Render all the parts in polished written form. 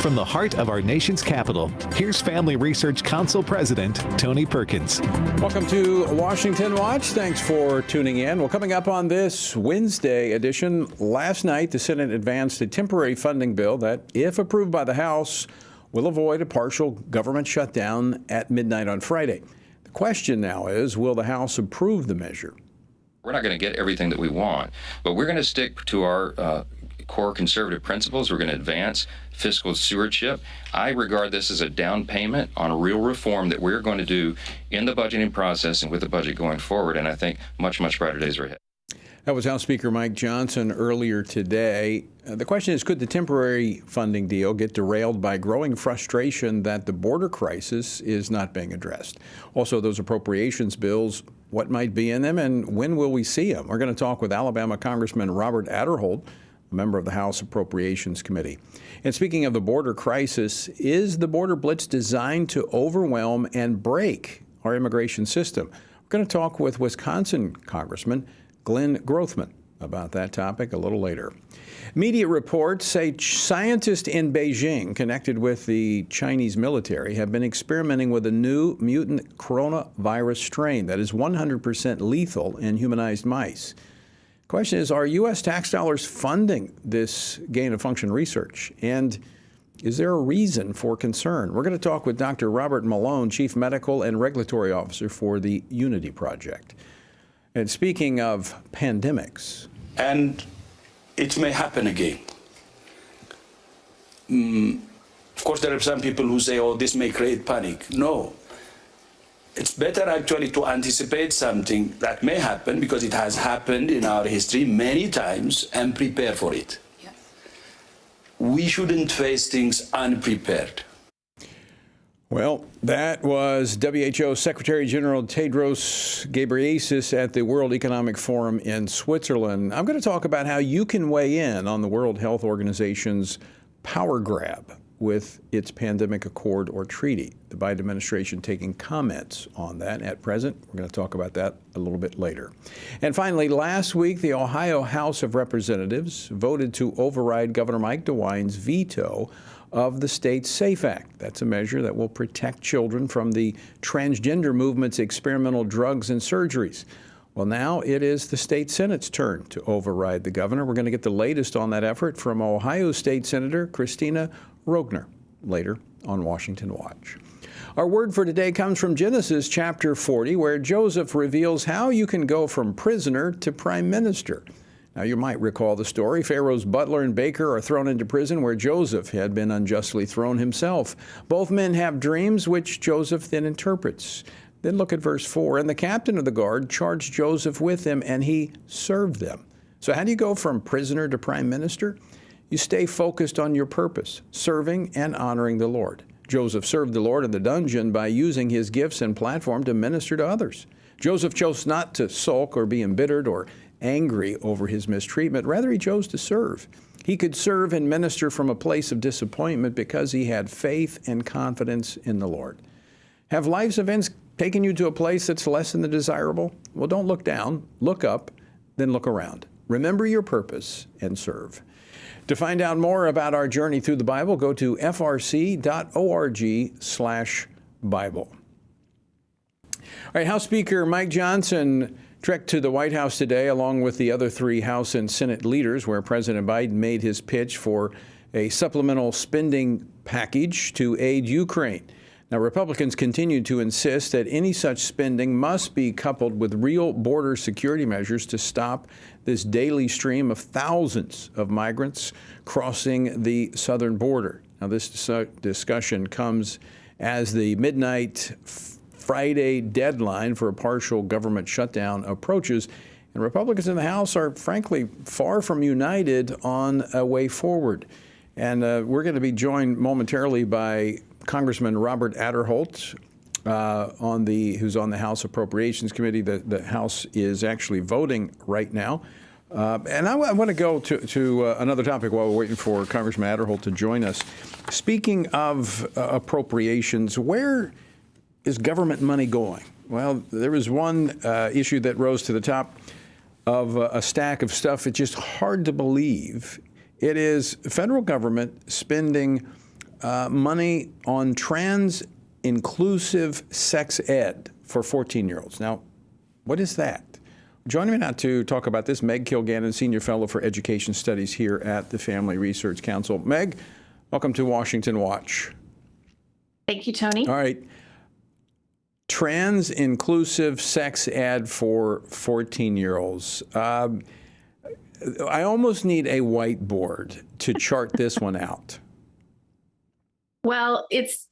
from the heart of our nation's capital, here's Family Research Council President Tony Perkins. Welcome to Washington Watch. Thanks for tuning in. Well, coming up on this Wednesday edition, last night the Senate advanced a temporary funding bill that, if approved by the House, will avoid a partial government shutdown at midnight on Friday. The question now is, will the House approve the measure? We're not going to get everything that we want, but we're going to stick to our core conservative principles. We're going to advance fiscal stewardship. I regard this as a down payment on a real reform that we're going to do in the budgeting process and with the budget going forward, and I think much, much brighter days are ahead. That was House Speaker Mike Johnson earlier today. The question is, could the temporary funding deal get derailed by growing frustration that the border crisis is not being addressed? Also, those appropriations bills, what might be in them and when will we see them? We're going to talk with Alabama Congressman Robert Aderholt, a member of the House Appropriations Committee. And speaking of the border crisis, is the border blitz designed to overwhelm and break our immigration system? We're going to talk with Wisconsin Congressman Glenn Grothman about that topic a little later. Media reports say scientists in Beijing connected with the Chinese military have been experimenting with a new mutant coronavirus strain that is 100% lethal in humanized mice. Question is, are U.S. tax dollars funding this gain-of-function research? And is there a reason for concern? We're going to talk with Dr. Robert Malone, Chief Medical and Regulatory Officer for the Unity Project. And speaking of pandemics. And it may happen again. Of course, there are some people who say, oh, this may create panic. No. It's better actually to anticipate something that may happen, because it has happened in our history many times, and prepare for it. Yes. We shouldn't face things unprepared. Well, that was WHO Secretary General Tedros Ghebreyesus at the World Economic Forum in Switzerland. I'm going to talk about how you can weigh in on the World Health Organization's power grab with its pandemic accord or treaty. The Biden administration taking comments on that at present. We're going to talk about that a little bit later. And finally, last week, the Ohio House of Representatives voted to override Governor Mike DeWine's veto of the state's SAFE Act. That's a measure that will protect children from the transgender movement's experimental drugs and surgeries. Well, now it is the state Senate's turn to override the governor. We're going to get the latest on that effort from Ohio State Senator Christina Rogner later on Washington Watch. Our word for today comes from Genesis chapter 40, where Joseph reveals how you can go from prisoner to prime minister. Now, you might recall the story. Pharaoh's butler and baker are thrown into prison where Joseph had been unjustly thrown himself. Both men have dreams, which Joseph then interprets. Then look at verse 4. And the captain of the guard charged Joseph with them, and he served them. So how do you go from prisoner to prime minister? You stay focused on your purpose, serving and honoring the Lord. Joseph served the Lord in the dungeon by using his gifts and platform to minister to others. Joseph chose not to sulk or be embittered or angry over his mistreatment. Rather, he chose to serve. He could serve and minister from a place of disappointment because he had faith and confidence in the Lord. Have life's events taken you to a place that's less than the desirable? Well, don't look down, look up, then look around. Remember your purpose and serve. To find out more about our journey through the Bible, go to frc.org/Bible. All right, House Speaker Mike Johnson trekked to the White House today along with the other three House and Senate leaders, where President Biden made his pitch for a supplemental spending package to aid Ukraine. Now, Republicans continue to insist that any such spending must be coupled with real border security measures to stop this daily stream of thousands of migrants crossing the southern border. Now, this discussion comes as the midnight Friday deadline for a partial government shutdown approaches, and Republicans in the House are, frankly, far from united on a way forward. And we're going to be joined momentarily by Congressman Robert Aderholt, who's on the House Appropriations Committee. The House is actually voting right now. And I want to go to another topic while we're waiting for Congressman Aderholt to join us. Speaking of appropriations, where is government money going? Well, there was one issue that rose to the top of a stack of stuff. It's just hard to believe. It is federal government spending money on trans-inclusive sex ed for 14-year-olds. Now, what is that? Joining me now to talk about this, Meg Kilgannon, Senior Fellow for Education Studies here at the Family Research Council. Meg, welcome to Washington Watch. Thank you, Tony. All right. Trans-inclusive sex ed for 14-year-olds. I almost need a whiteboard to chart this one out. Well,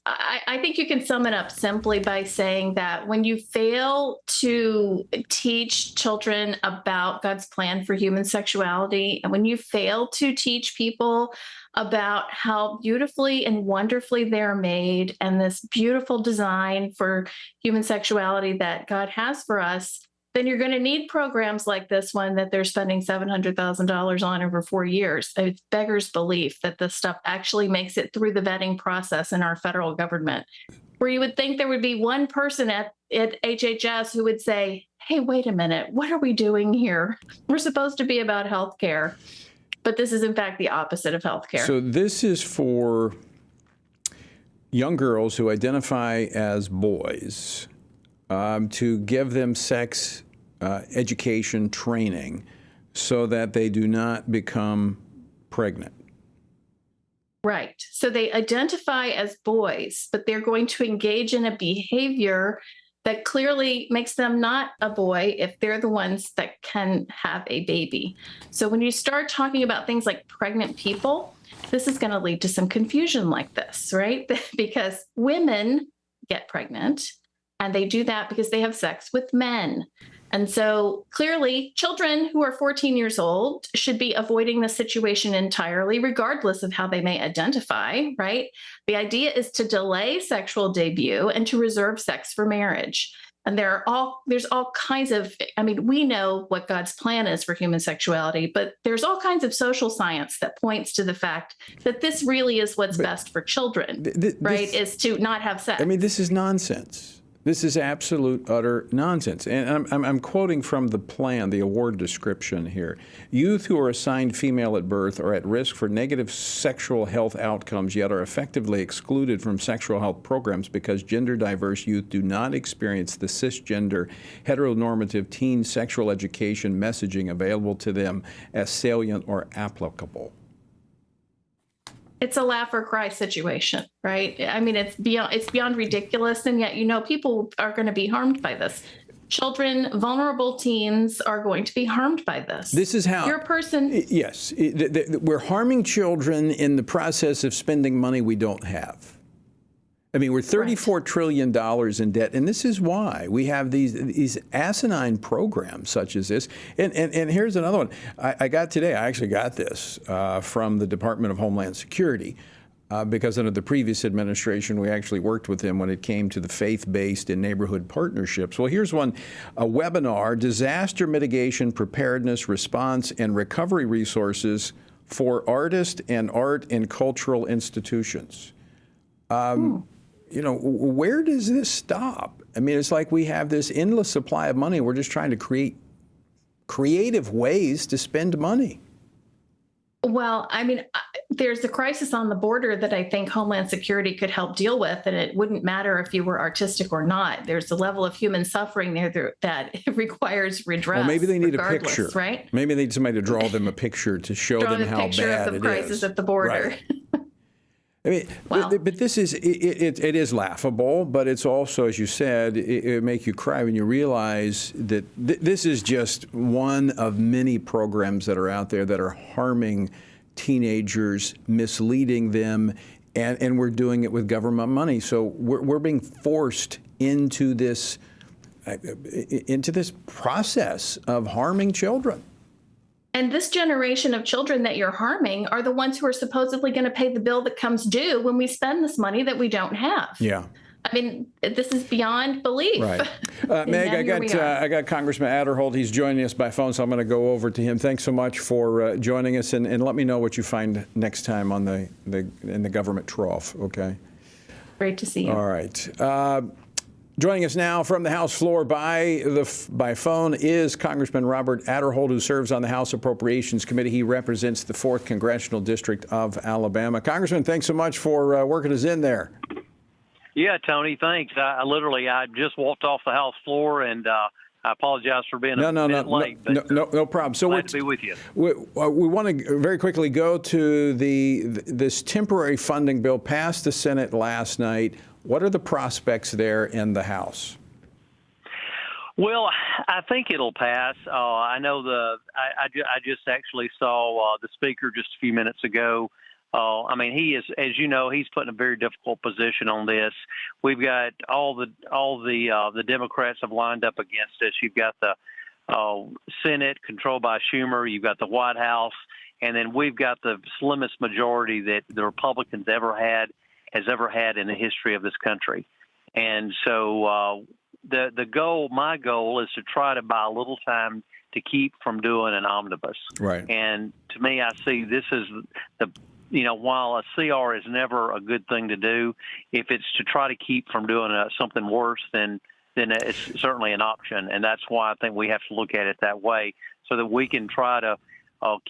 I think you can sum it up simply by saying that when you fail to teach children about God's plan for human sexuality, and when you fail to teach people about how beautifully and wonderfully they're made and this beautiful design for human sexuality that God has for us, then you're going to need programs like this one that they're spending $700,000 on over 4 years. It beggars belief that this stuff actually makes it through the vetting process in our federal government, where you would think there would be one person at HHS who would say, hey, wait a minute, what are we doing here? We're supposed to be about healthcare, but this is in fact the opposite of healthcare. So this is for young girls who identify as boys, to give them sex education training so that they do not become pregnant. Right. So they identify as boys, but they're going to engage in a behavior that clearly makes them not a boy if they're the ones that can have a baby. So when you start talking about things like pregnant people, this is going to lead to some confusion like this, right? Because women get pregnant, and they do that because they have sex with men. And so clearly, children who are 14 years old should be avoiding the situation entirely, regardless of how they may identify, right? The idea is to delay sexual debut and to reserve sex for marriage. And there's all kinds of, we know what God's plan is for human sexuality, but there's all kinds of social science that points to the fact that this really is what's best for children, right? Is to not have sex. This is nonsense. This is absolute, utter nonsense. And I'm quoting from the plan, the award description here. Youth who are assigned female at birth are at risk for negative sexual health outcomes, yet are effectively excluded from sexual health programs because gender diverse youth do not experience the cisgender, heteronormative teen sexual education messaging available to them as salient or applicable. It's a laugh or cry situation, right? It's beyond ridiculous, and yet people are going to be harmed by this. Children, vulnerable teens are going to be harmed by this. This is how you're a person. Yes, we're harming children in the process of spending money we don't have. We're $34 trillion in debt, and this is why we have these asinine programs such as this. And here's another one. I actually got this from the Department of Homeland Security, because under the previous administration, we actually worked with them when it came to the faith-based and neighborhood partnerships. Well, here's one, a webinar, Disaster Mitigation, Preparedness, Response, and Recovery Resources for Artists and Art and Cultural Institutions. Where does this stop? It's like we have this endless supply of money. We're just trying to create creative ways to spend money. Well, there's a crisis on the border that I think Homeland Security could help deal with, and it wouldn't matter if you were artistic or not. There's a level of human suffering there that requires redress. Well, maybe they need a picture, right? Maybe they need somebody to draw them a picture to show them how bad it is. Draw the picture of the crisis at the border. Right. But this is, it is laughable, but it's also, as you said, it make you cry when you realize that this is just one of many programs that are out there that are harming teenagers, misleading them, and we're doing it with government money. So we're being forced into this process of harming children. And this generation of children that you're harming are the ones who are supposedly going to pay the bill that comes due when we spend this money that we don't have. Yeah. This is beyond belief. Right. Meg, I got Congressman Adderholt. He's joining us by phone, so I'm going to go over to him. Thanks so much for joining us, and let me know what you find next time on in the government trough, okay? Great to see you. All right. Joining us now from the House floor by phone is Congressman Robert Aderholt, who serves on the House Appropriations Committee. He represents the 4th Congressional District of Alabama. Congressman, thanks so much for working us in there. Yeah, Tony, thanks. I just walked off the House floor, and I apologize for being a minute late. No problem. So glad to be with you. We want to very quickly go to this temporary funding bill passed the Senate last night. What are the prospects there in the House? Well, I think it'll pass. I know I just actually saw the speaker just a few minutes ago. I mean, he is, as you know, he's put in a very difficult position on this. We've got all the Democrats have lined up against us. You've got the Senate controlled by Schumer. You've got the White House, and then we've got the slimmest majority that the Republicans has ever had in the history of this country. And so my goal is to try to buy a little time to keep from doing an omnibus. Right. And to me, I see this is while a CR is never a good thing to do, if it's to try to keep from doing something worse, then it's certainly an option. And that's why I think we have to look at it that way, so that we can try to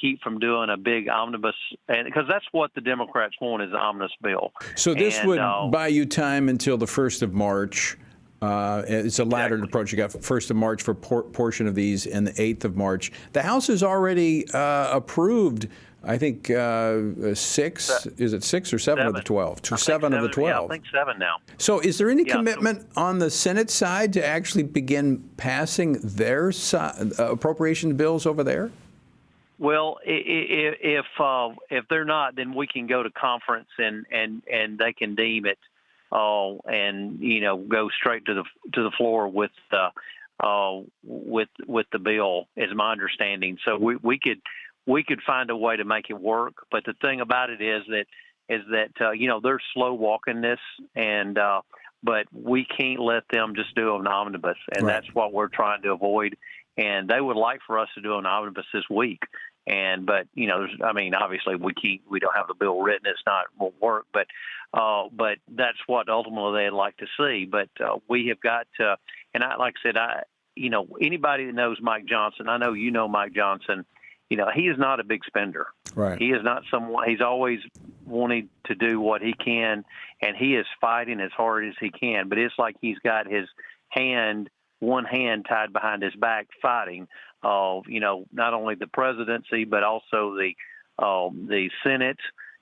keep from doing a big omnibus, and because that's what the Democrats want, is an omnibus bill. So this would buy you time until the 1st of March. It's a laddered approach. You got 1st of March for portion of these and the 8th of March. The House has already approved, I think, 6. Is it 6 or 7 of the 12? 7 of the 12. Yeah, I think 7 now. So is there any commitment on the Senate side to actually begin passing their appropriation bills over there? Well, if they're not, then we can go to conference and they can deem it, and go straight to the floor with the bill, is my understanding. So we could find a way to make it work. But the thing about it is that they're slow walking this, and but we can't let them just do an omnibus, and That's what we're trying to avoid. And they would like for us to do an omnibus this week. But obviously we don't have the bill written. Won't work. But that's what ultimately they'd like to see. But we have got to, and like I said, anybody that knows Mike Johnson, I know you know Mike Johnson, he is not a big spender. Right. He is not someone, he's always wanting to do what he can, and he is fighting as hard as he can. But it's like he's got one hand tied behind his back, fighting, not only the presidency but also the Senate,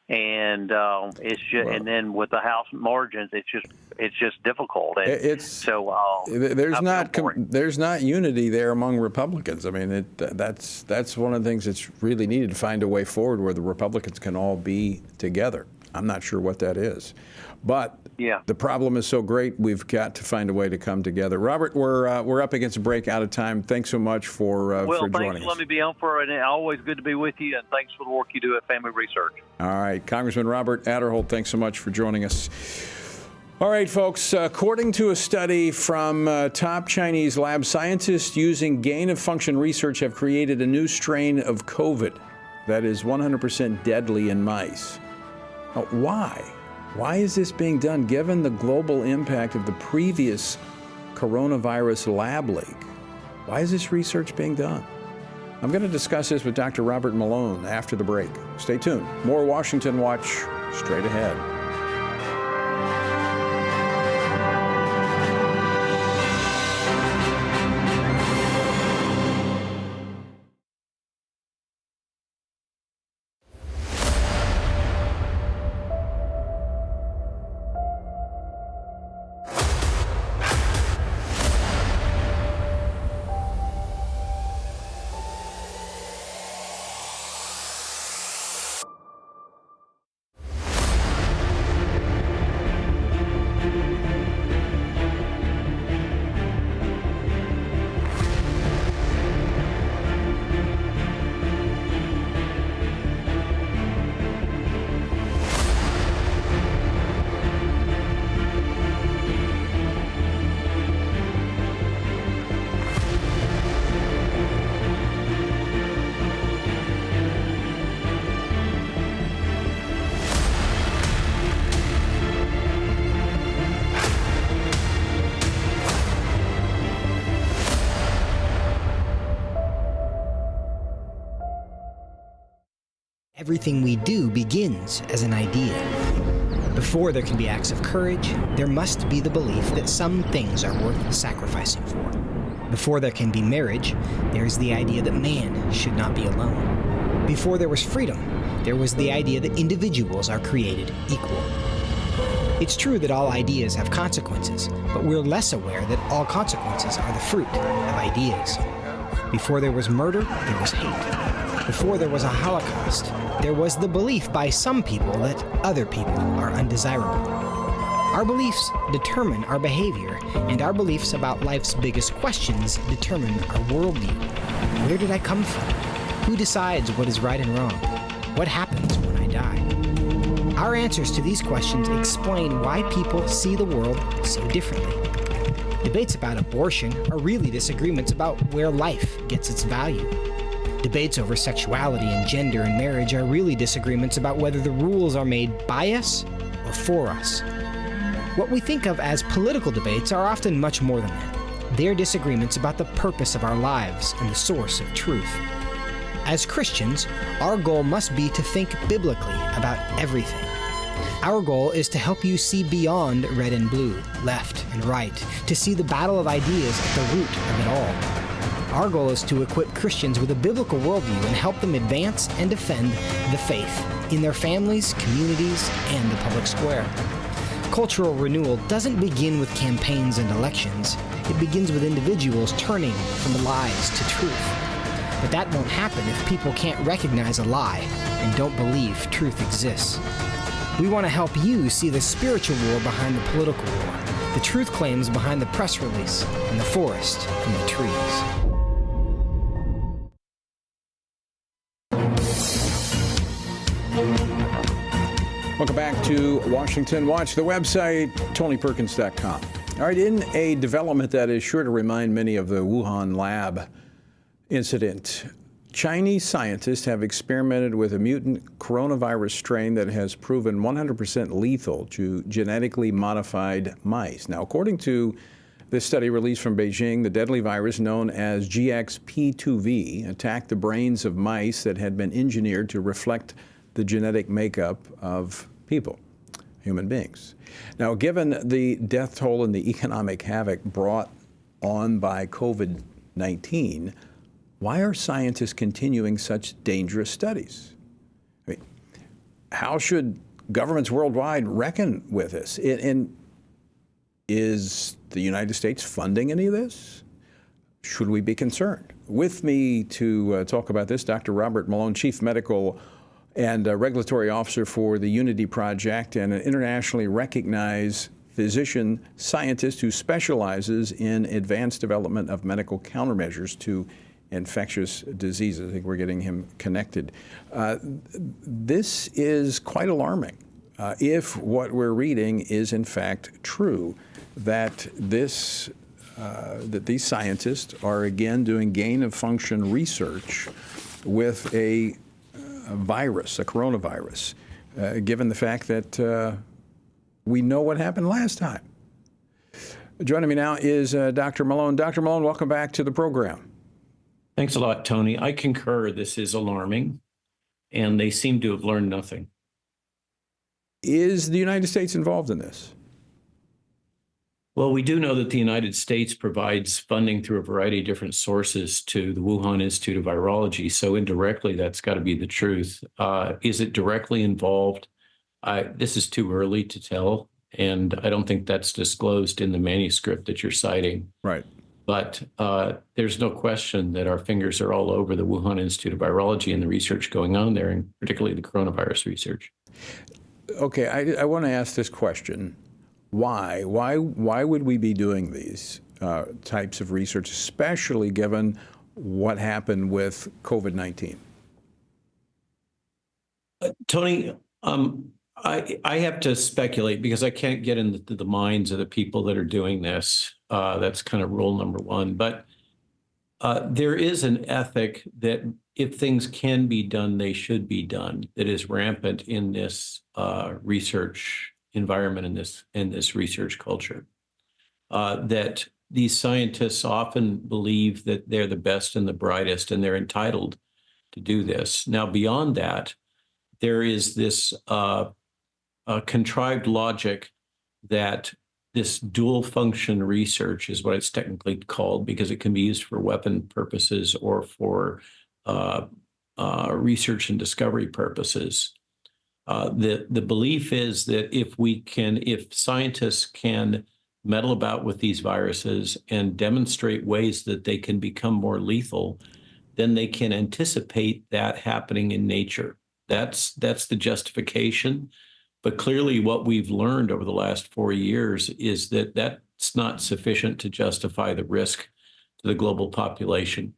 and it's just, and then with the House margins, it's just difficult. And there's not unity there among Republicans. I mean, that's one of the things that's really needed, to find a way forward where the Republicans can all be together. I'm not sure what that is, but the problem is so great, we've got to find a way to come together. Robert, we're up against a break, out of time. Thanks so much for joining us. Thanks for letting me be on for it. Always good to be with you, and thanks for the work you do at Family Research. All right, Congressman Robert Aderholt, thanks so much for joining us. All right, folks, according to a study from top Chinese lab, scientists using gain-of-function research have created a new strain of COVID that is 100% deadly in mice. Now, why? Why is this being done, given the global impact of the previous coronavirus lab leak? Why is this research being done? I'm going to discuss this with Dr. Robert Malone after the break. Stay tuned. More Washington Watch straight ahead. Everything we do begins as an idea. Before there can be acts of courage, there must be the belief that some things are worth sacrificing for. Before there can be marriage, there is the idea that man should not be alone. Before there was freedom, there was the idea that individuals are created equal. It's true that all ideas have consequences, but we're less aware that all consequences are the fruit of ideas. Before there was murder, there was hate. Before there was a Holocaust, there was the belief by some people that other people are undesirable. Our beliefs determine our behavior, and our beliefs about life's biggest questions determine our worldview. Where did I come from? Who decides what is right and wrong? What happens when I die? Our answers to these questions explain why people see the world so differently. Debates about abortion are really disagreements about where life gets its value. Debates over sexuality and gender and marriage are really disagreements about whether the rules are made by us or for us. What we think of as political debates are often much more than that. They're disagreements about the purpose of our lives and the source of truth. As Christians, our goal must be to think biblically about everything. Our goal is to help you see beyond red and blue, left and right, to see the battle of ideas at the root of it all. Our goal is to equip Christians with a biblical worldview and help them advance and defend the faith in their families, communities, and the public square. Cultural renewal doesn't begin with campaigns and elections. It begins with individuals turning from lies to truth. But that won't happen if people can't recognize a lie and don't believe truth exists. We want to help you see the spiritual war behind the political war, the truth claims behind the press release, and the forest from the trees. Welcome back to Washington Watch, the website, TonyPerkins.com. All right, in a development that is sure to remind many of the Wuhan lab incident, Chinese scientists have experimented with a mutant coronavirus strain that has proven 100% lethal to genetically modified mice. Now, according to this study released from Beijing, the deadly virus known as GXP2V attacked the brains of mice that had been engineered to reflect the genetic makeup of people, human beings. Now, given the death toll and the economic havoc brought on by COVID-19, why are scientists continuing such dangerous studies? I mean, how should governments worldwide reckon with this? And is the United States funding any of this? Should we be concerned? With me to talk about this, Dr. Robert Malone, Chief Medical and Regulatory Officer for the Unity Project and an internationally recognized physician scientist who specializes in advanced development of medical countermeasures to infectious diseases. I think we're getting him connected. This is quite alarming if what we're reading is in fact true, that these scientists are again doing gain-of-function research with a virus, a coronavirus, given the fact that we know what happened last time. Joining me now is Dr. Malone. Dr. Malone, welcome back to the program. Thanks a lot, Tony. I concur. This is alarming, and they seem to have learned nothing. Is the United States involved in this? Well, we do know that the United States provides funding through a variety of different sources to the Wuhan Institute of Virology. So indirectly, that's got to be the truth. Is it directly involved? This is too early to tell, and I don't think that's disclosed in the manuscript that you're citing. Right. But there's no question that our fingers are all over the Wuhan Institute of Virology and the research going on there, and particularly the coronavirus research. Okay, I want to ask this question. Why would we be doing these types of research, especially given what happened with COVID-19? Tony, I have to speculate because I can't get into the minds of the people that are doing this. That's kind of rule number one. But there is an ethic that if things can be done, they should be done, that is rampant in this research environment, in this research culture. That these scientists often believe that they're the best and the brightest, and they're entitled to do this. Now, beyond that, there is this contrived logic that this dual function research is what it's technically called, because it can be used for weapon purposes or for research and discovery purposes. The belief is that if scientists can meddle about with these viruses and demonstrate ways that they can become more lethal, then they can anticipate that happening in nature. That's the justification. But clearly what we've learned over the last 4 years is that that's not sufficient to justify the risk to the global population.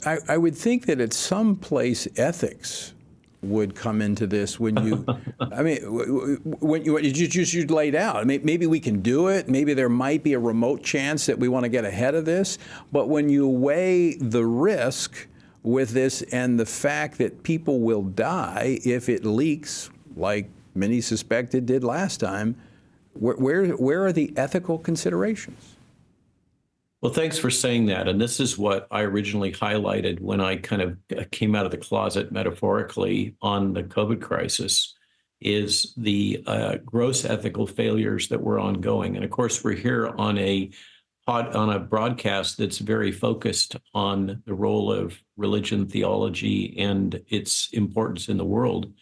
I would think that at some place ethics would come into this when you, I mean, when you just laid out. I mean, maybe we can do it. Maybe there might be a remote chance that we want to get ahead of this. But when you weigh the risk with this and the fact that people will die if it leaks, like many suspect it did last time, where are the ethical considerations? Well, thanks for saying that. And this is what I originally highlighted when I kind of came out of the closet metaphorically on the COVID crisis, is the gross ethical failures that were ongoing. And of course, we're here on a broadcast that's very focused on the role of religion, theology, and its importance in the world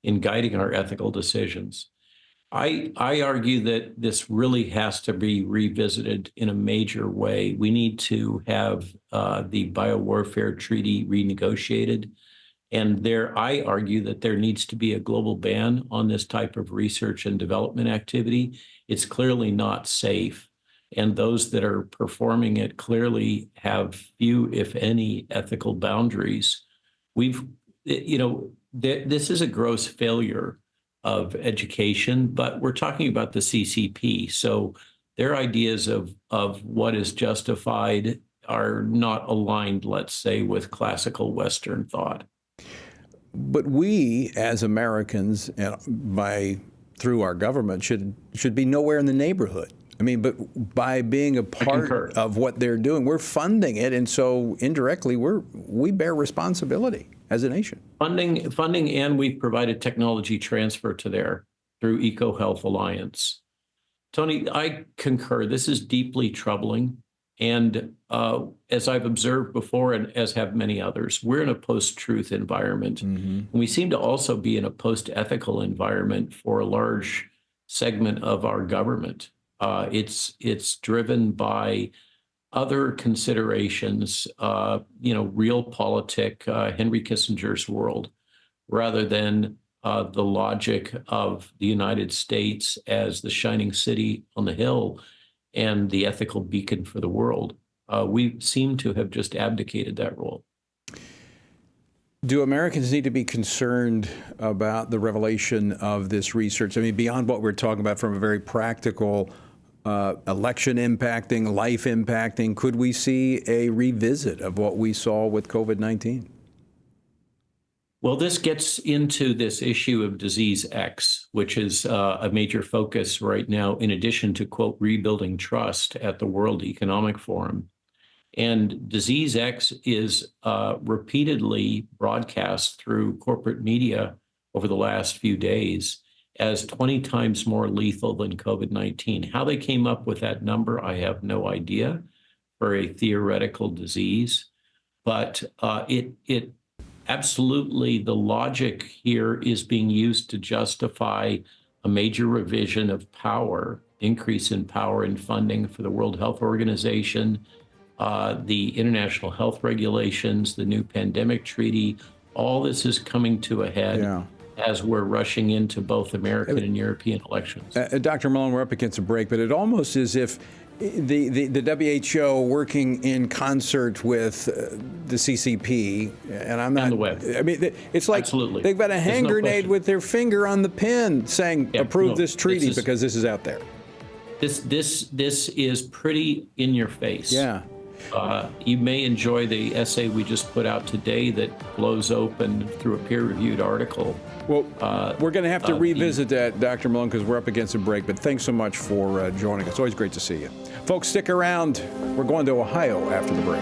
in guiding our ethical decisions. I argue that this really has to be revisited in a major way. We need to have the biowarfare treaty renegotiated. And I argue that there needs to be a global ban on this type of research and development activity. It's clearly not safe. And those that are performing it clearly have few, if any, ethical boundaries. This is a gross failure of education, but we're talking about the CCP. So their ideas of what is justified are not aligned, let's say, with classical Western thought. But we, as Americans, through our government, should be nowhere in the neighborhood. I mean, but by being a part of what they're doing, we're funding it, and so indirectly, we bear responsibility as a nation. Funding, and we've provided technology transfer to there through EcoHealth Alliance. Tony, I concur. This is deeply troubling. And as I've observed before, and as have many others, we're in a post-truth environment. Mm-hmm. And we seem to also be in a post-ethical environment for a large segment of our government. It's driven by other considerations, realpolitik, Henry Kissinger's world, rather than the logic of the United States as the shining city on the hill and the ethical beacon for the world. We seem to have just abdicated that role. Do Americans need to be concerned about the revelation of this research? I mean, beyond what we're talking about from a very practical election impacting, life impacting, could we see a revisit of what we saw with COVID-19? Well, this gets into this issue of Disease X, which is a major focus right now, in addition to, quote, rebuilding trust at the World Economic Forum. And Disease X is repeatedly broadcast through corporate media over the last few days as 20 times more lethal than COVID-19. How they came up with that number, I have no idea, for a theoretical disease. But it absolutely, the logic here is being used to justify a major revision of power, increase in power and funding for the World Health Organization, the international health regulations, the new pandemic treaty. All this is coming to a head as we're rushing into both American and European elections. Dr. Malone, we're up against a break, but it almost is if the WHO working in concert with the CCP, and I'm not. And the web. I mean, it's like Absolutely. They've got a hand grenade with their finger on the pin, saying approve this treaty because this is out there. This is pretty in your face. Yeah. You may enjoy the essay we just put out today that blows open through a peer-reviewed article. Well, we're going to have to revisit that, Dr. Malone, because we're up against a break. But thanks so much for joining us. Always great to see you. Folks, stick around. We're going to Ohio after the break.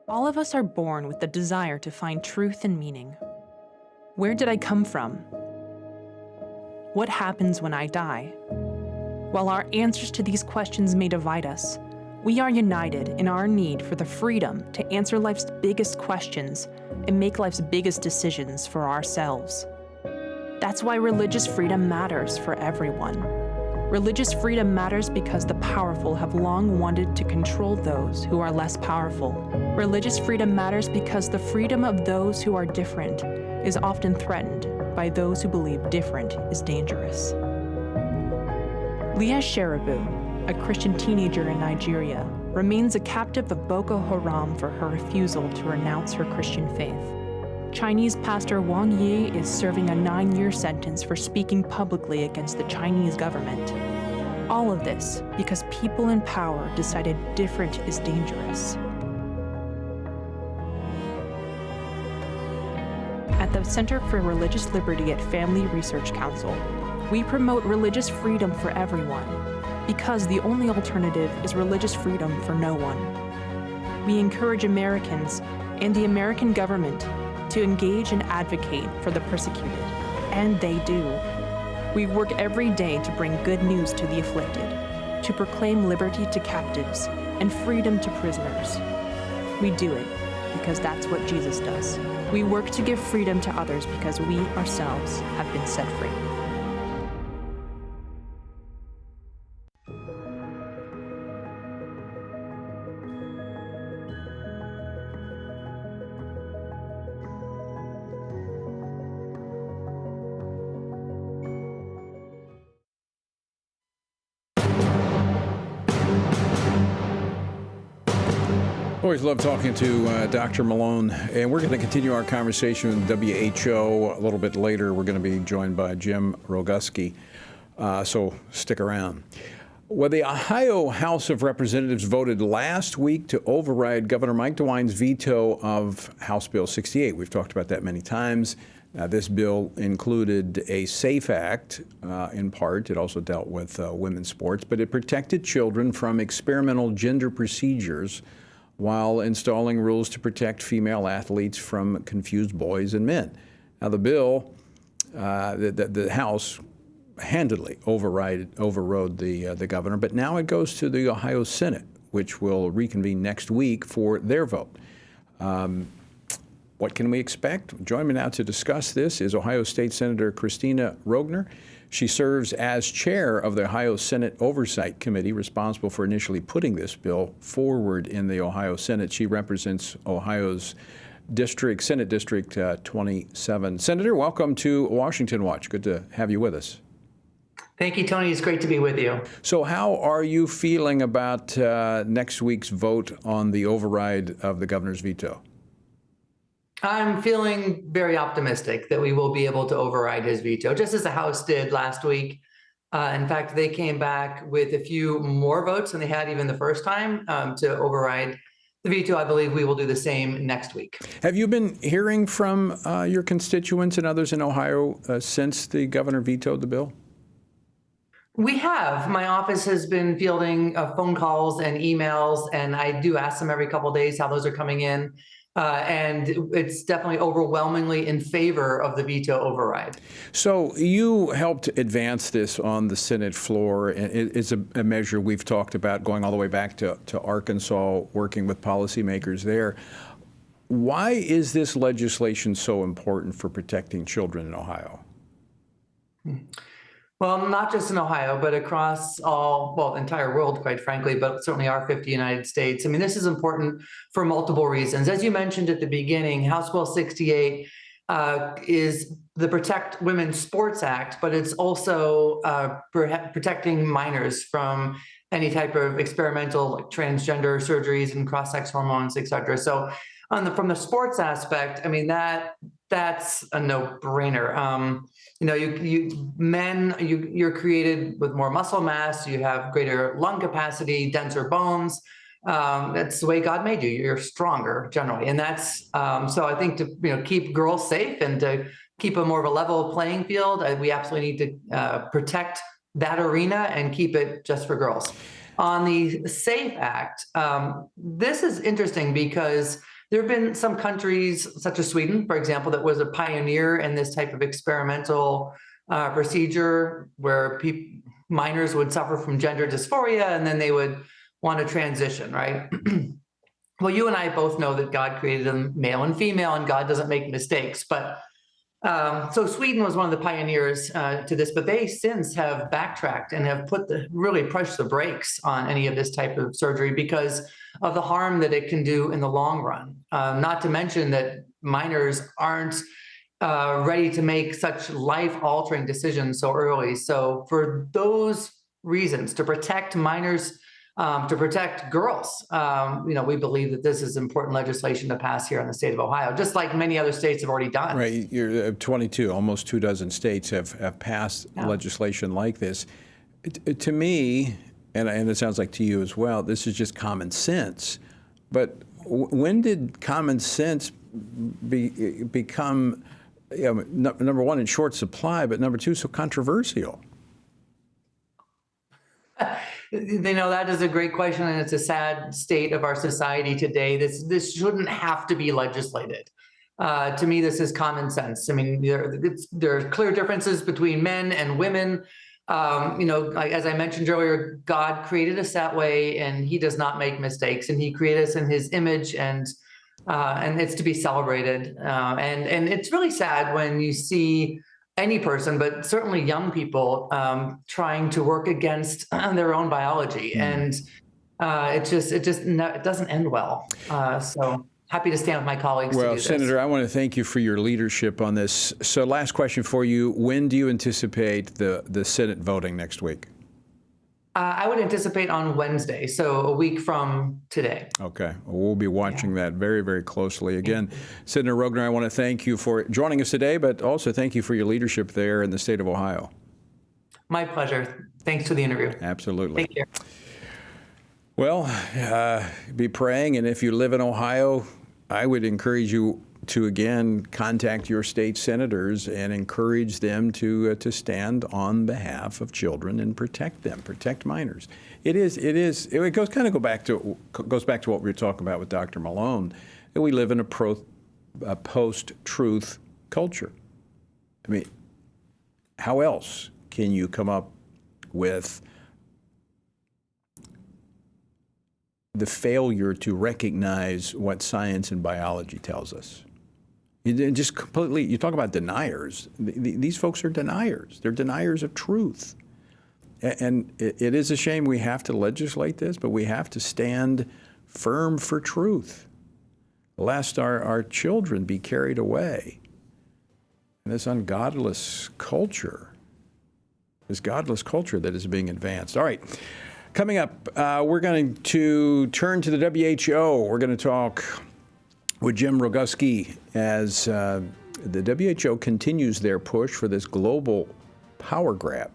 All of us are born with the desire to find truth and meaning. Where did I come from? What happens when I die? While our answers to these questions may divide us, we are united in our need for the freedom to answer life's biggest questions and make life's biggest decisions for ourselves. That's why religious freedom matters for everyone. Religious freedom matters because the powerful have long wanted to control those who are less powerful. Religious freedom matters because the freedom of those who are different is often threatened by those who believe different is dangerous. Leah Sheribu, a Christian teenager in Nigeria, remains a captive of Boko Haram for her refusal to renounce her Christian faith. Chinese pastor Wang Yi is serving a 9-year sentence for speaking publicly against the Chinese government. All of this because people in power decided different is dangerous. At the Center for Religious Liberty at Family Research Council, we promote religious freedom for everyone because the only alternative is religious freedom for no one. We encourage Americans and the American government to engage and advocate for the persecuted, and they do. We work every day to bring good news to the afflicted, to proclaim liberty to captives and freedom to prisoners. We do it because that's what Jesus does. We work to give freedom to others because we ourselves have been set free. Always love talking to Dr. Malone, and we're going to continue our conversation with WHO a little bit later. We're going to be joined by Jim Roguski, so stick around. Well, the Ohio House of Representatives voted last week to override Governor Mike DeWine's veto of House Bill 68. We've talked about that many times. This bill included a SAFE Act, in part. It also dealt with women's sports, but it protected children from experimental gender procedures while installing rules to protect female athletes from confused boys and men. Now, the bill, the House handedly overrode the governor, but now it goes to the Ohio Senate, which will reconvene next week for their vote. What can we expect? Joining me now to discuss this is Ohio State Senator Christina Rogner. She serves as chair of the Ohio Senate Oversight Committee, responsible for initially putting this bill forward in the Ohio Senate. She represents Ohio's Senate District 27. Senator, welcome to Washington Watch. Good to have you with us. Thank you, Tony. It's great to be with you. So how are you feeling about next week's vote on the override of the governor's veto? I'm feeling very optimistic that we will be able to override his veto, just as the House did last week. In fact, they came back with a few more votes than they had even the first time to override the veto. I believe we will do the same next week. Have you been hearing from your constituents and others in Ohio since the governor vetoed the bill? We have. My office has been fielding phone calls and emails, and I do ask them every couple of days how those are coming in. And it's definitely overwhelmingly in favor of the veto override. So you helped advance this on the Senate floor. It's a measure we've talked about going all the way back to Arkansas, working with policymakers there. Why is this legislation so important for protecting children in Ohio? Well, not just in Ohio, but across the entire world, quite frankly, but certainly our 50 United States. I mean, this is important for multiple reasons. As you mentioned at the beginning, House Bill 68 is the Protect Women's Sports Act, but it's also protecting minors from any type of experimental like transgender surgeries and cross-sex hormones, et cetera. So from the sports aspect, I mean, that's a no-brainer. You're created with more muscle mass, you have greater lung capacity, denser bones. That's the way God made you. You're stronger generally. And that's, so I think to keep girls safe and to keep a more of a level playing field, we absolutely need to protect that arena and keep it just for girls. On the SAFE Act, this is interesting because There have been some countries, such as Sweden, for example, that was a pioneer in this type of experimental procedure where minors would suffer from gender dysphoria and then they would want to transition, right? Well, you and I both know that God created them male and female, and God doesn't make mistakes. But so Sweden was one of the pioneers to this, but they since have backtracked and have really pushed the brakes on any of this type of surgery because of the harm that it can do in the long run. Not to mention that minors aren't ready to make such life-altering decisions so early. So for those reasons, to protect minors, to protect girls, we believe that this is important legislation to pass here in the state of Ohio, just like many other states have already done. Right, you're 22, almost 24 states have passed legislation like this. To me, and it sounds like to you as well, this is just common sense. But when did common sense become, number one, in short supply, but number two, so controversial? That is a great question, and it's a sad state of our society today. This shouldn't have to be legislated. To me, this is common sense. I mean, there are clear differences between men and women. As I mentioned earlier, God created us that way, and He does not make mistakes. And He created us in His image, and it's to be celebrated. And it's really sad when you see any person, but certainly young people, trying to work against their own biology, and it doesn't end well. So happy to stand with my colleagues. Well, to do this. Senator, I want to thank you for your leadership on this. So, last question for you: when do you anticipate the Senate voting next week? I would anticipate on Wednesday, so a week from today. Okay. Well, we'll be watching that very, very closely. Again, Senator Rogner, I want to thank you for joining us today, but also thank you for your leadership there in the state of Ohio. My pleasure. Thanks for the interview. Absolutely. Take care. Well, be praying, and if you live in Ohio, I would encourage you to, again, contact your state senators and encourage them to stand on behalf of children and protect them, protect minors. It goes back to what we were talking about with Dr. Malone, that we live in a post-truth culture. I mean, how else can you come up with the failure to recognize what science and biology tells us? Just completely, you talk about deniers. These folks are deniers. They're deniers of truth. And it is a shame we have to legislate this, but we have to stand firm for truth, lest our children be carried away in this godless culture that is being advanced. All right. Coming up, we're going to turn to the WHO. We're going to talk with Jim Roguski as the WHO continues their push for this global power grab.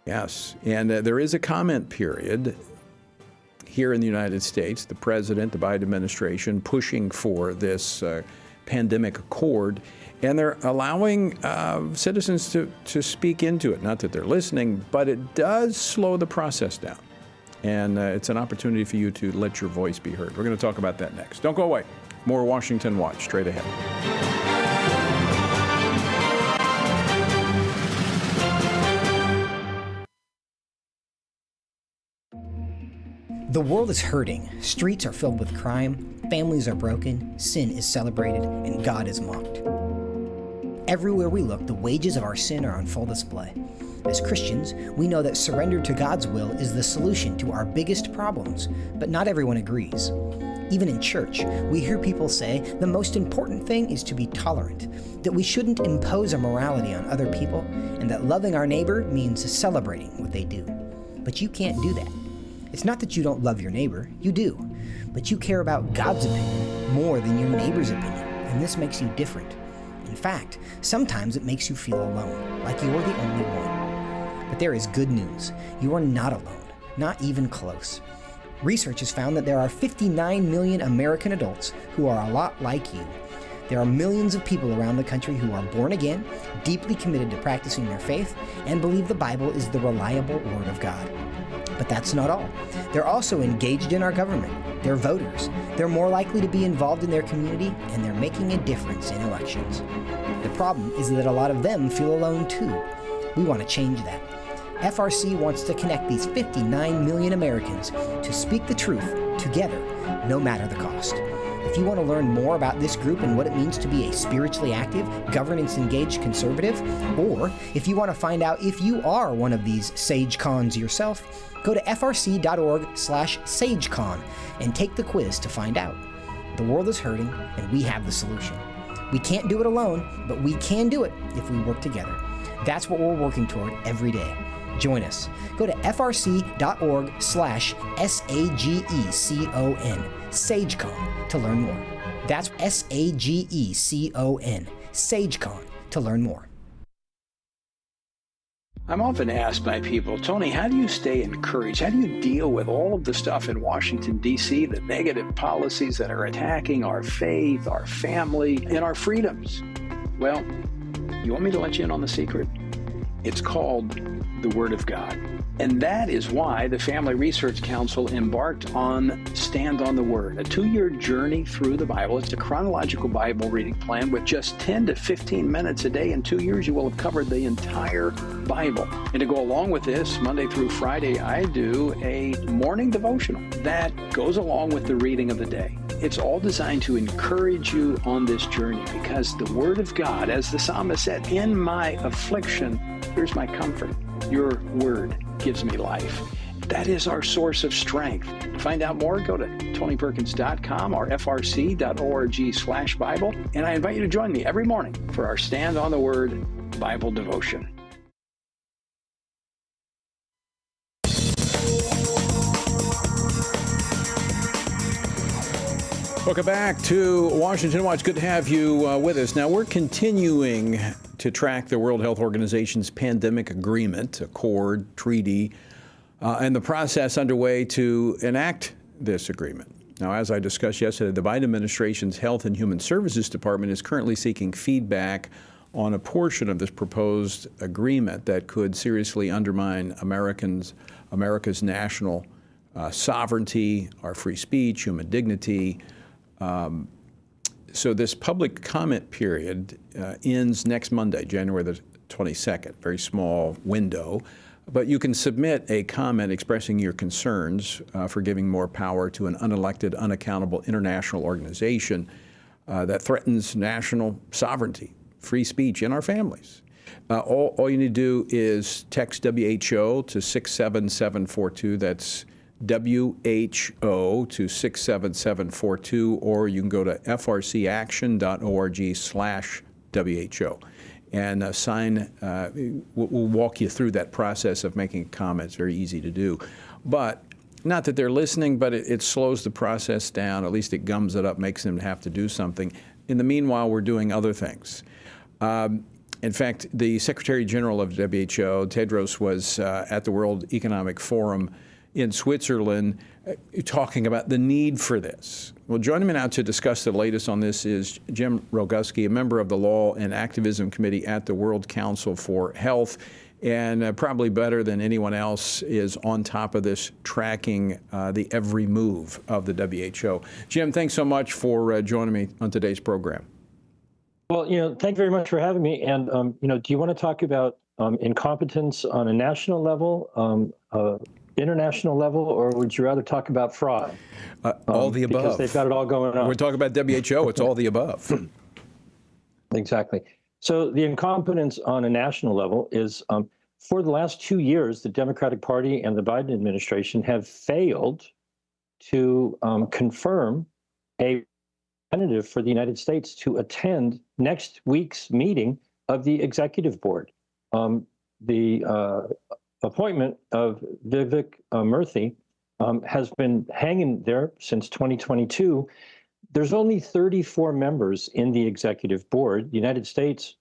Yes, and there is a comment period here in the United States. The president, the Biden administration, pushing for this pandemic accord, and they're allowing citizens to speak into it. Not that they're listening, but it does slow the process down. And it's an opportunity for you to let your voice be heard. We're going to talk about that next. Don't go away. More Washington Watch straight ahead. The world is hurting. Streets are filled with crime. Families are broken. Sin is celebrated, and God is mocked. Everywhere we look, the wages of our sin are on full display. As Christians, we know that surrender to God's will is the solution to our biggest problems, but not everyone agrees. Even in church, we hear people say the most important thing is to be tolerant, that we shouldn't impose our morality on other people, and that loving our neighbor means celebrating what they do. But you can't do that. It's not that you don't love your neighbor, you do, but you care about God's opinion more than your neighbor's opinion, and this makes you different. In fact, sometimes it makes you feel alone, like you're the only one. But there is good news. You are not alone, not even close. Research has found that there are 59 million American adults who are a lot like you. There are millions of people around the country who are born again, deeply committed to practicing their faith, and believe the Bible is the reliable Word of God. But that's not all. They're also engaged in our government. They're voters. They're more likely to be involved in their community, and they're making a difference in elections. The problem is that a lot of them feel alone too. We want to change that. FRC wants to connect these 59 million Americans to speak the truth together, no matter the cost. If you want to learn more about this group and what it means to be a spiritually active, governance-engaged conservative, or if you want to find out if you are one of these SageCons yourself, go to frc.org/SageCon and take the quiz to find out. The world is hurting, and we have the solution. We can't do it alone, but we can do it if we work together. That's what we're working toward every day. Join us. Go to frc.org/SAGECON, SageCon, to learn more. That's SAGECON, SageCon, to learn more. I'm often asked by people, Tony, how do you stay encouraged? How do you deal with all of the stuff in Washington, D.C., the negative policies that are attacking our faith, our family, and our freedoms? Well, you want me to let you in on the secret? It's called the Word of God. And that is why the Family Research Council embarked on Stand on the Word, a 2-year journey through the Bible. It's a chronological Bible reading plan with just 10 to 15 minutes a day. In 2 years, you will have covered the entire Bible. And to go along with this, Monday through Friday, I do a morning devotional that goes along with the reading of the day. It's all designed to encourage you on this journey because the Word of God, as the psalmist said, in my affliction, here's my comfort. Your Word gives me life. That is our source of strength. To find out more, go to tonyperkins.com or frc.org/Bible. And I invite you to join me every morning for our Stand on the Word Bible devotion. Welcome back to Washington Watch. Good to have you with us. Now, we're continuing to track the World Health Organization's pandemic agreement, accord, treaty, and the process underway to enact this agreement. Now, as I discussed yesterday, the Biden administration's Health and Human Services Department is currently seeking feedback on a portion of this proposed agreement that could seriously undermine America's national sovereignty, our free speech, human dignity. So this public comment period ends next Monday, January the 22nd, very small window. But you can submit a comment expressing your concerns for giving more power to an unelected, unaccountable international organization that threatens national sovereignty, free speech, and our families. All you need to do is text WHO to 67742. That's WHO to 67742, or you can go to frcaction.org/WHO and we'll walk you through that process of making a comment. It's very easy to do. But not that they're listening, but it slows the process down. At least it gums it up, makes them have to do something. In the meanwhile, we're doing other things. In fact, the Secretary General of WHO, Tedros, was at the World Economic Forum in Switzerland talking about the need for this. Well, joining me now to discuss the latest on this is Jim Roguski, a member of the Law and Activism Committee at the World Council for Health, and probably better than anyone else is on top of this, tracking the every move of the WHO. Jim, thanks so much for joining me on today's program. Well, thank you very much for having me. And, do you want to talk about incompetence on a national level, international level, or would you rather talk about fraud? All the above. Because they've got it all going on. We're talking about WHO. It's all the above. Exactly. So the incompetence on a national level is, for the last 2 years, the Democratic Party and the Biden administration have failed to confirm a representative for the United States to attend next week's meeting of the executive board. The appointment of Vivek Murthy has been hanging there since 2022. There's only 34 members in the executive board. The United States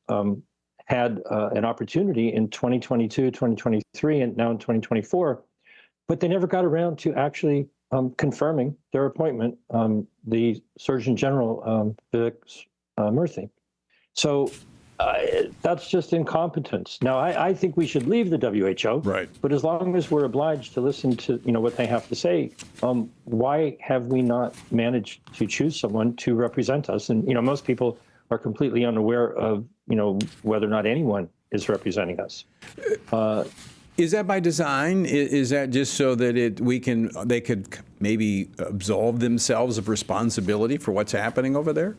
had an opportunity in 2022, 2023, and now in 2024, but they never got around to actually confirming their appointment, the Surgeon General, Vivek Murthy. So That's just incompetence. Now, I think we should leave the WHO. Right. But as long as we're obliged to listen to what they have to say, why have we not managed to choose someone to represent us? And most people are completely unaware of whether or not anyone is representing us. Is that by design? Is that just so that they could maybe absolve themselves of responsibility for what's happening over there?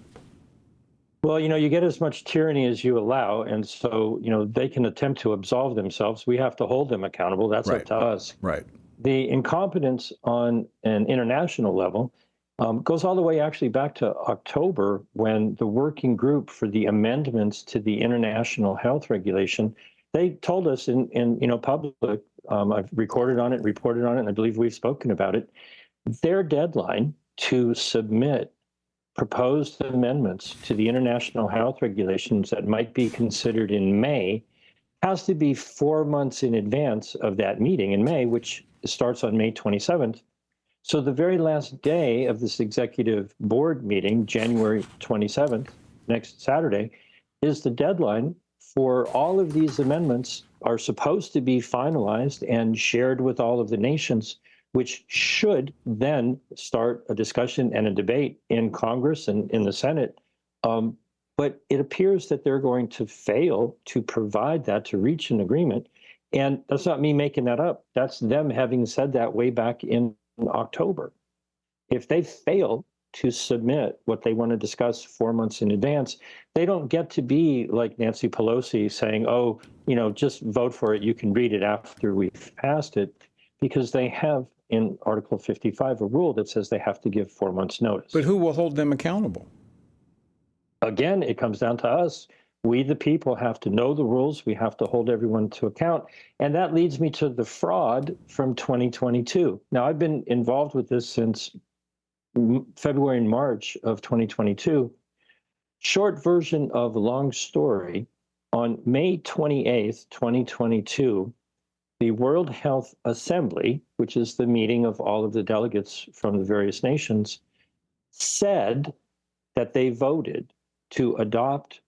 Well, you get as much tyranny as you allow, and so they can attempt to absolve themselves. We have to hold them accountable. That's up to us. Right. The incompetence on an international level goes all the way actually back to October, when the working group for the amendments to the international health regulation, they told us in public, I've recorded on it, reported on it, and I believe we've spoken about it, their deadline to submit proposed amendments to the international health regulations that might be considered in May has to be 4 months in advance of that meeting in May, which starts on May 27th. So the very last day of this executive board meeting, January 27th, next Saturday, is the deadline for all of these amendments are supposed to be finalized and shared with all of the nations, which should then start a discussion and a debate in Congress and in the Senate. But it appears that they're going to fail to provide that, to reach an agreement. And that's not me making that up. That's them having said that way back in October. If they fail to submit what they want to discuss 4 months in advance, they don't get to be like Nancy Pelosi saying, oh, just vote for it. You can read it after we've passed it, because they have in Article 55 a rule that says they have to give 4 months notice. But who will hold them accountable? Again, it comes down to us. We, the people, have to know the rules. We have to hold everyone to account. And that leads me to the fraud from 2022. Now, I've been involved with this since February and March of 2022. Short version of a long story, on May 28th, 2022, the World Health Assembly, which is the meeting of all of the delegates from the various nations, said that they voted to adopt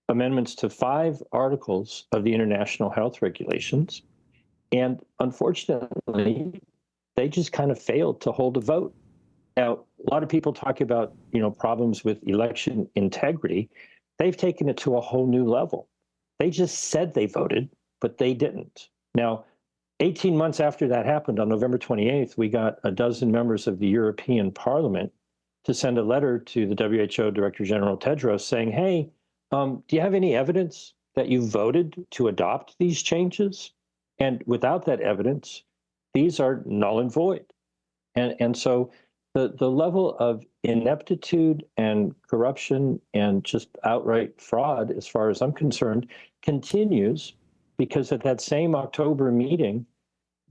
amendments to 5 articles of the International Health Regulations. And unfortunately, they just kind of failed to hold a vote. Now, a lot of people talk about, problems with election integrity. They've taken it to a whole new level. They just said they voted, but they didn't. Now, 18 months after that happened, on November 28th, we got a dozen members of the European Parliament to send a letter to the WHO Director General Tedros saying, hey, do you have any evidence that you voted to adopt these changes? And without that evidence, these are null and void. And so the level of ineptitude and corruption and just outright fraud, as far as I'm concerned, continues, because at that same October meeting,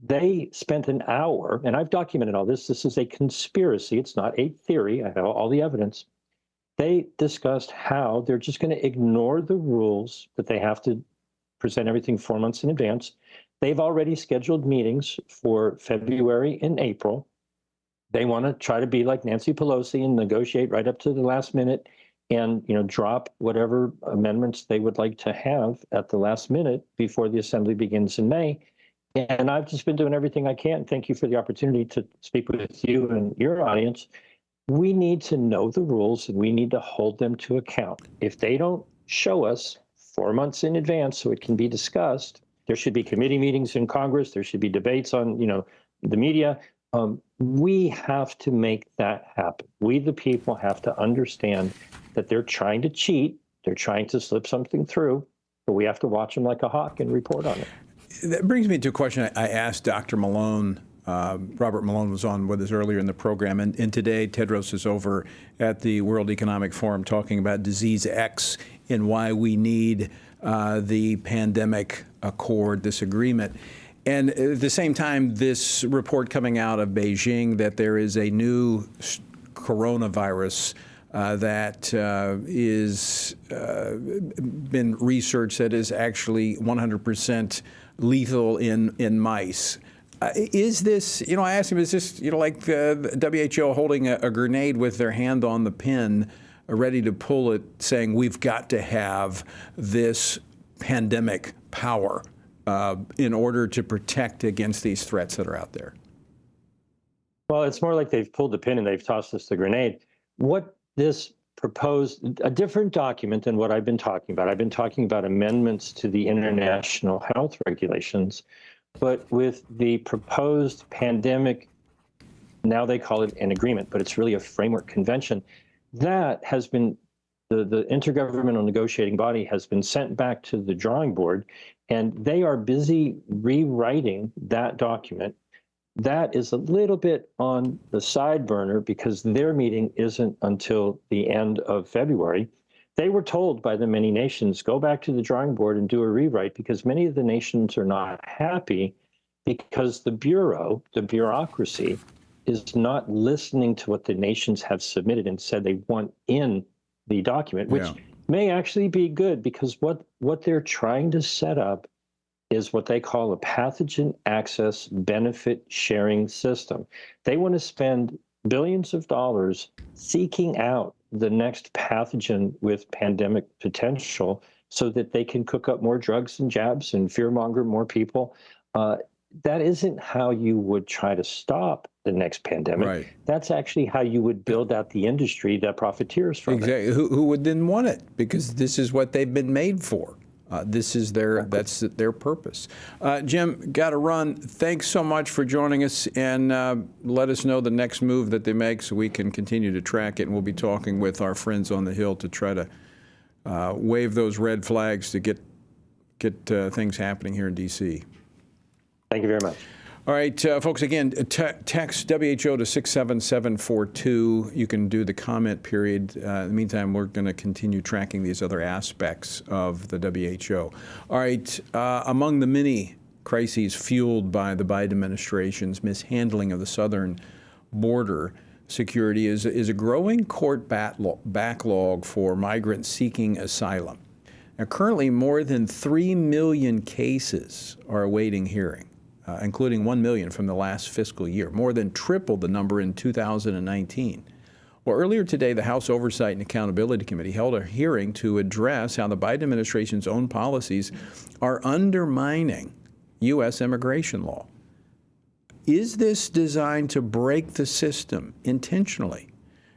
they spent an hour, and I've documented all this. This is a conspiracy. It's not a theory. I have all the evidence. They discussed how they're just going to ignore the rules, that they have to present everything 4 months in advance. They've already scheduled meetings for February and April. They want to try to be like Nancy Pelosi and negotiate right up to the last minute and drop whatever amendments they would like to have at the last minute before the assembly begins in May. And I've just been doing everything I can. Thank you for the opportunity to speak with you and your audience. We need to know the rules, and we need to hold them to account. If they don't show us 4 months in advance so it can be discussed, there should be committee meetings in Congress. There should be debates on, the media. We have to make that happen. We, the people, have to understand that they're trying to cheat. They're trying to slip something through, but we have to watch them like a hawk and report on it. That brings me to a question I asked Dr. Malone. Robert Malone was on with us earlier in the program, and today Tedros is over at the World Economic Forum talking about Disease X and why we need the pandemic accord, this agreement. And at the same time, this report coming out of Beijing that there is a new coronavirus that is been researched that is actually 100% lethal in mice. Is this, I asked him, is this, like the WHO holding a grenade with their hand on the pin ready to pull it, saying we've got to have this pandemic power in order to protect against these threats that are out there? Well, it's more like they've pulled the pin and they've tossed us the grenade. What this proposed, a different document than what I've been talking about. I've been talking about amendments to the international health regulations, but with the proposed pandemic, now they call it an agreement, but it's really a framework convention, that has been, the intergovernmental negotiating body has been sent back to the drawing board, and they are busy rewriting that document. That is a little bit on the side burner because their meeting isn't until the end of February. They were told by the many nations, go back to the drawing board and do a rewrite, because many of the nations are not happy because the bureau, the bureaucracy, is not listening to what the nations have submitted and said they want in the document, which may actually be good, because what they're trying to set up is what they call a pathogen access benefit sharing system. They want to spend billions of dollars seeking out the next pathogen with pandemic potential so that they can cook up more drugs and jabs and fearmonger more people. That isn't how you would try to stop the next pandemic. Right. That's actually how you would build out the industry that profiteers from exactly. it. Who would then want it? Because this is what they've been made for. This is that's their purpose. Jim, got to run. Thanks so much for joining us, and let us know the next move that they make so we can continue to track it. And we'll be talking with our friends on the Hill to try to wave those red flags to get things happening here in D.C. Thank you very much. All right, folks, again, text WHO to 67742. You can do the comment period. In the meantime, we're going to continue tracking these other aspects of the WHO. All right, among the many crises fueled by the Biden administration's mishandling of the southern border security is a growing court backlog for migrants seeking asylum. Now, currently, more than 3 million cases are awaiting hearing, including 1 million from the last fiscal year, more than triple the number in 2019. Well, earlier today, the House Oversight and Accountability Committee held a hearing to address how the Biden administration's own policies are undermining U.S. immigration law. Is this designed to break the system intentionally?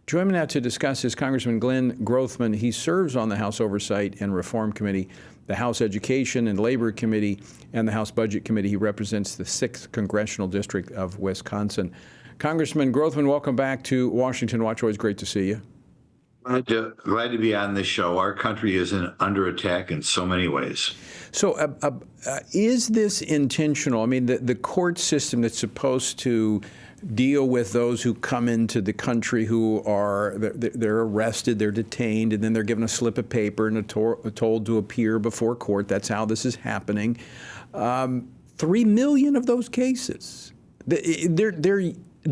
Joining me now to discuss is Congressman Glenn Grothman. He serves on the House Oversight and Reform Committee, the House Education and Labor Committee, and the House Budget Committee. He represents the 6th Congressional District of Wisconsin. Congressman Grothman, welcome back to Washington Watch. Always great to see you. Glad to be on this show. Our country is under attack in so many ways. So is this intentional? I mean, the court system that's supposed to deal with those who come into the country who are, they're arrested, they're detained, and then they're given a slip of paper and told to appear before court. That's how this is happening. 3 million of those cases. They're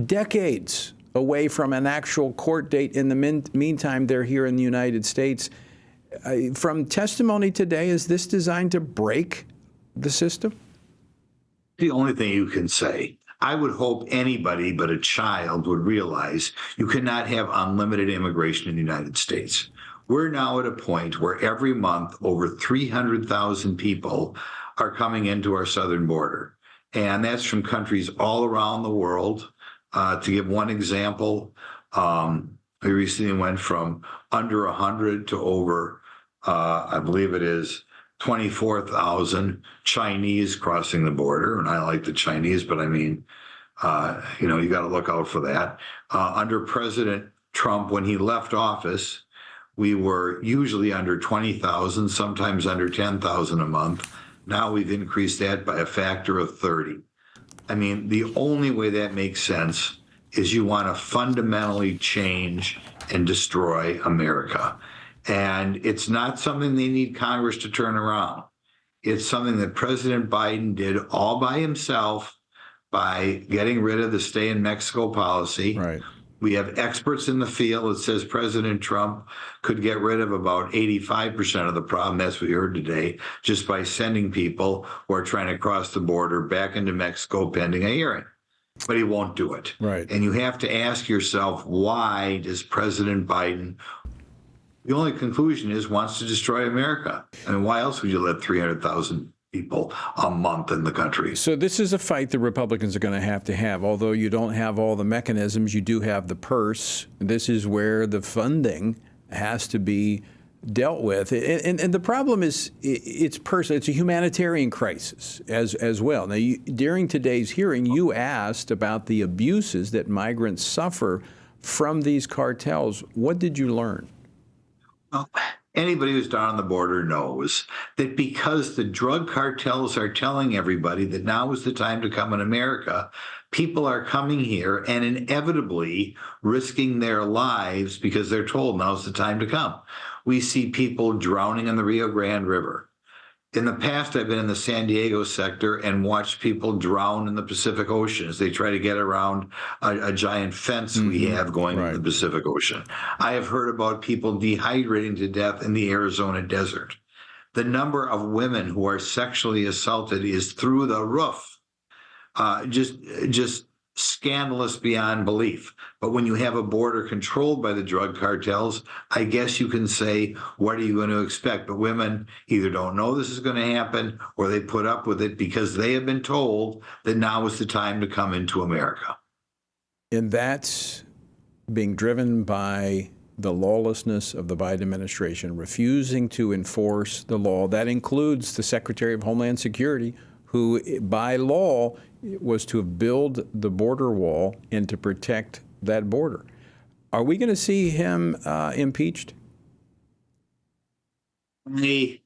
decades away from an actual court date. In the meantime, they're here in the United States. From testimony today, is this designed to break the system? The only thing you can say. I would hope anybody but a child would realize you cannot have unlimited immigration in the United States. We're now at a point where every month over 300,000 people are coming into our southern border. And that's from countries all around the world. To give one example, we recently went from under 100 to over, I believe it is 24,000 Chinese crossing the border. And I like the Chinese, but I mean, you got to look out for that. Under President Trump, when he left office, we were usually under 20,000, sometimes under 10,000 a month. Now we've increased that by a factor of 30. I mean, the only way that makes sense is you want to fundamentally change and destroy America. And it's not something they need Congress to turn around. It's something that President Biden did all by himself by getting rid of the stay in Mexico policy. Right. We have experts in the field that says President Trump could get rid of about 85% of the problem. That's what we heard today, just by sending people who are trying to cross the border back into Mexico pending a hearing. But he won't do it. Right. And you have to ask yourself, why does President Biden the only conclusion is wants to destroy America. I mean, why else would you let 300,000 people a month in the country? So this is a fight the Republicans are going to have. Although you don't have all the mechanisms, you do have the purse. This is where the funding has to be dealt with. And the problem is it's personal. It's a humanitarian crisis as well. Now, during today's hearing, you asked about the abuses that migrants suffer from these cartels. What did you learn? Well, anybody who's down on the border knows that because the drug cartels are telling everybody that now is the time to come in America, people are coming here and inevitably risking their lives because they're told now's the time to come. We see people drowning in the Rio Grande River. In the past, I've been in the San Diego sector and watched people drown in the Pacific Ocean as they try to get around a giant fence we have going in the Pacific Ocean. I have heard about people dehydrating to death in the Arizona desert. The number of women who are sexually assaulted is through the roof. Just scandalous beyond belief. But when you have a border controlled by the drug cartels, I guess you can say, what are you going to expect? But women either don't know this is going to happen or they put up with it because they have been told that now is the time to come into America. And that's being driven by the lawlessness of the Biden administration, refusing to enforce the law. That includes the Secretary of Homeland Security, who by law was to build the border wall and to protect that border. Are we going to see him impeached? I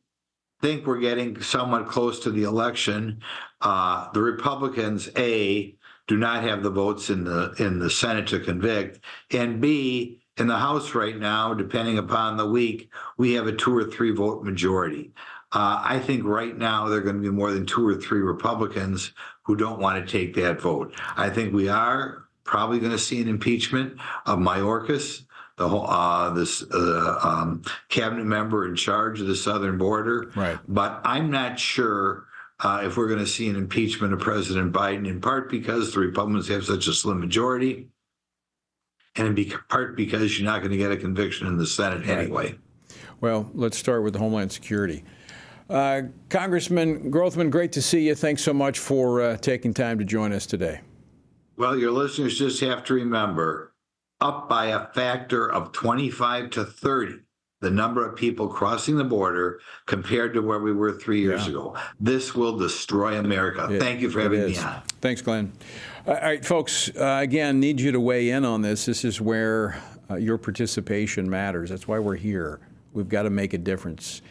think we're getting somewhat close to the election. The Republicans, A, do not have the votes in the Senate to convict, and B, in the House right now, depending upon the week, we have a 2 or 3 vote majority. I think right now there are going to be more than 2 or 3 Republicans who don't want to take that vote. I think we are probably going to see an impeachment of Mayorkas, this cabinet member in charge of the southern border. Right. But I'm not sure if we're going to see an impeachment of President Biden, in part because the Republicans have such a slim majority, and in part because you're not going to get a conviction in the Senate anyway. Well, let's start with the Homeland Security. Congressman Grothman, great to see you. Thanks so much for taking time to join us today. Well, your listeners just have to remember, up by a factor of 25 to 30, the number of people crossing the border compared to where we were 3 years ago. This will destroy America. Thank you for having me on. Thanks, Glenn. All right, folks, again, need you to weigh in on this. This is where your participation matters. That's why we're here. We've got to make a difference.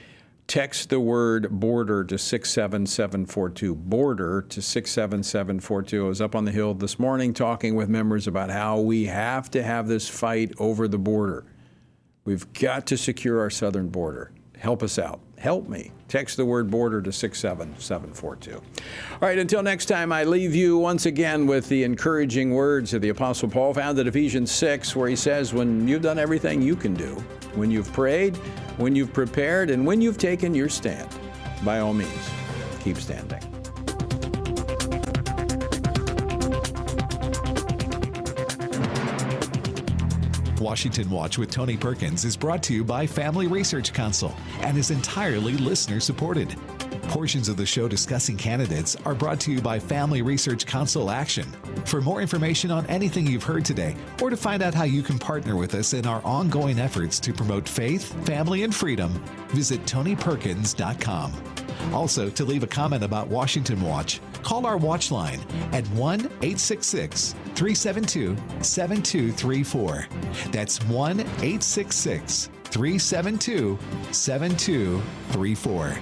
Text the word border to 67742. Border to 67742. I was up on the Hill this morning talking with members about how we have to have this fight over the border. We've got to secure our southern border. Help us out. Help me. Text the word border to 67742. All right, until next time, I leave you once again with the encouraging words of the Apostle Paul found in Ephesians 6, where he says, when you've done everything you can do, when you've prayed, when you've prepared, and when you've taken your stand, by all means, keep standing. Washington Watch with Tony Perkins is brought to you by Family Research Council and is entirely listener-supported. Portions of the show discussing candidates are brought to you by Family Research Council Action. For more information on anything you've heard today, or to find out how you can partner with us in our ongoing efforts to promote faith, family, and freedom, visit TonyPerkins.com. Also, to leave a comment about Washington Watch, call our watch line at 1-866-372-7234. That's 1-866-372-7234.